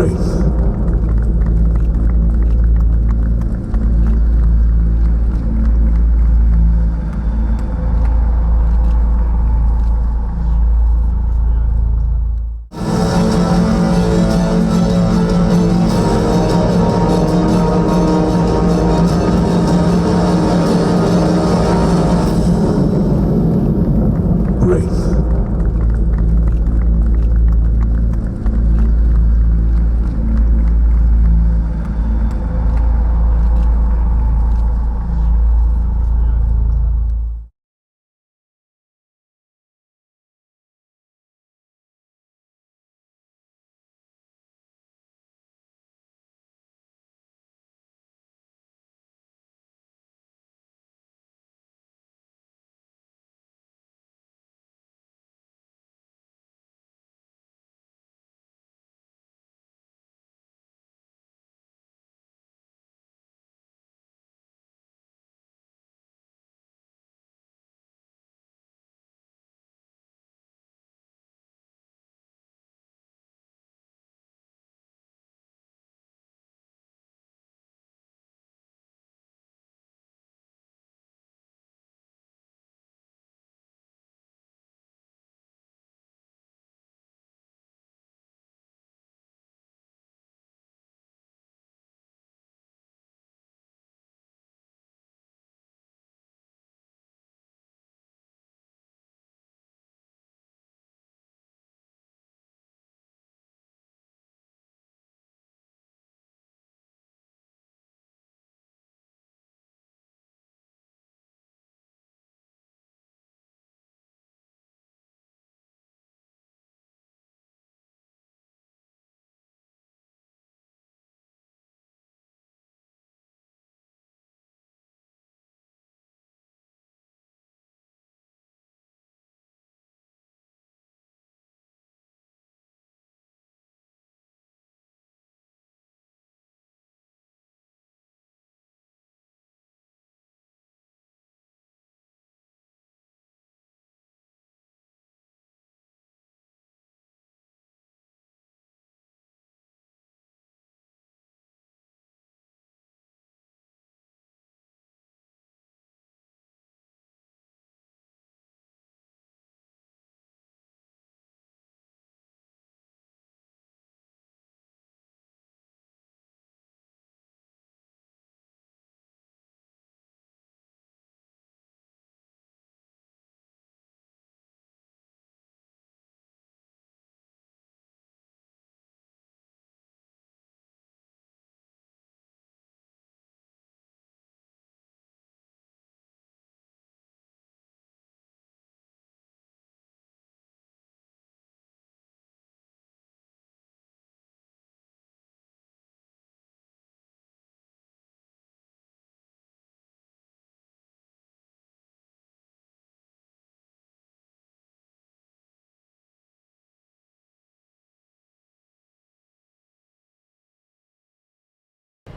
Wraith. Wraith.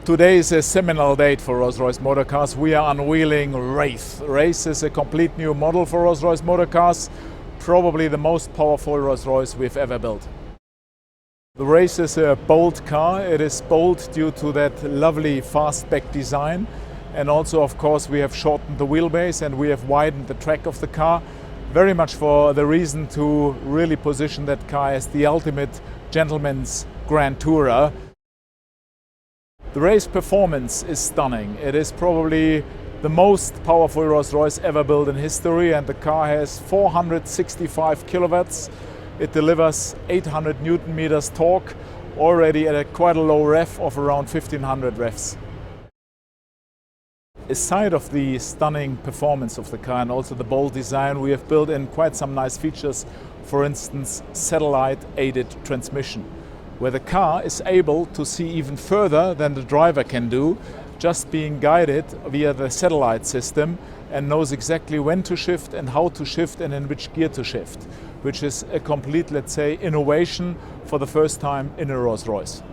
Today is a seminal date for Rolls-Royce Motor Cars. We are unveiling Wraith. Wraith is a complete new model for Rolls-Royce Motor Cars, probably the most powerful Rolls-Royce we've ever built. The Wraith is a bold car. It is bold due to that lovely fastback design, and also of course we have shortened the wheelbase and we have widened the track of the car, very much for the reason to really position that car as the ultimate gentleman's grand tourer. The Wraith performance is stunning. It is probably the most powerful Rolls-Royce ever built in history, and the car has 465 kilowatts. It delivers 800 Newton meters torque, already at quite a low ref of around 1500 revs. Aside of the stunning performance of the car and also the bold design, we have built in quite some nice features. For instance, satellite-aided transmission, where the car is able to see even further than the driver can do, just being guided via the satellite system, and knows exactly when to shift and how to shift and in which gear to shift, which is a complete, let's say, innovation for the first time in a Rolls-Royce.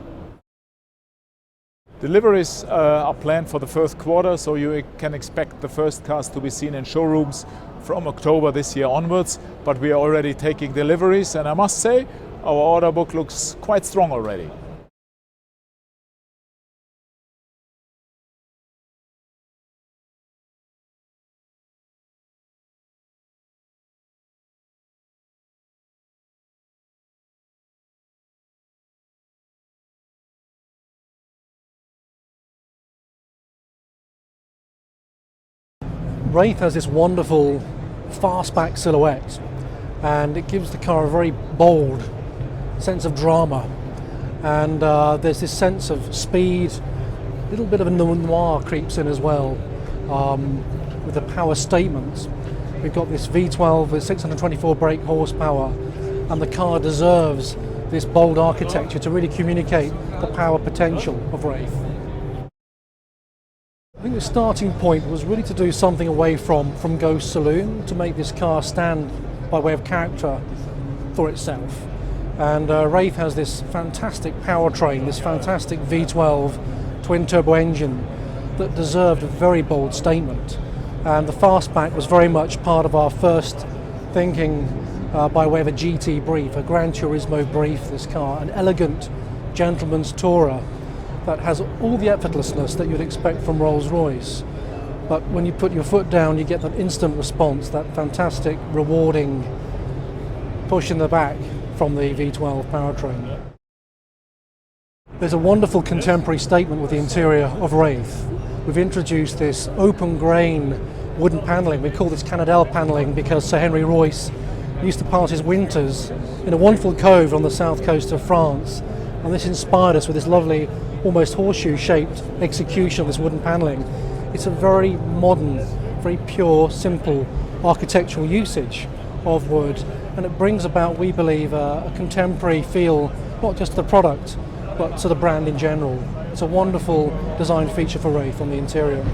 Deliveries are planned for the first quarter, so you can expect the first cars to be seen in showrooms from October this year onwards, but we are already taking deliveries, and I must say, our order book looks quite strong already. Wraith has this wonderful fastback silhouette, and it gives the car a very bold sense of drama, and there's this sense of speed, a little bit of a noir creeps in as well, with the power statements. We've got this V12 with 624 brake horsepower, and the car deserves this bold architecture to really communicate the power potential of Wraith. I think the starting point was really to do something away from Ghost Saloon, to make this car stand by way of character for itself. And Wraith has this fantastic powertrain, this fantastic V12 twin turbo engine that deserved a very bold statement. And the fastback was very much part of our first thinking by way of a GT brief, a Gran Turismo brief, this car, an elegant gentleman's tourer that has all the effortlessness that you'd expect from Rolls-Royce. But when you put your foot down, you get that instant response, that fantastic, rewarding push in the back from the V12 powertrain. There's a wonderful contemporary statement with the interior of Wraith. We've introduced this open grain wooden panelling. We call this Canadelle panelling because Sir Henry Royce used to pass his winters in a wonderful cove on the south coast of France, and this inspired us with this lovely, almost horseshoe-shaped execution of this wooden panelling. It's a very modern, very pure, simple architectural usage of wood, and it brings about, we believe, a contemporary feel, not just to the product, but to the brand in general. It's a wonderful design feature for Wraith on the interior.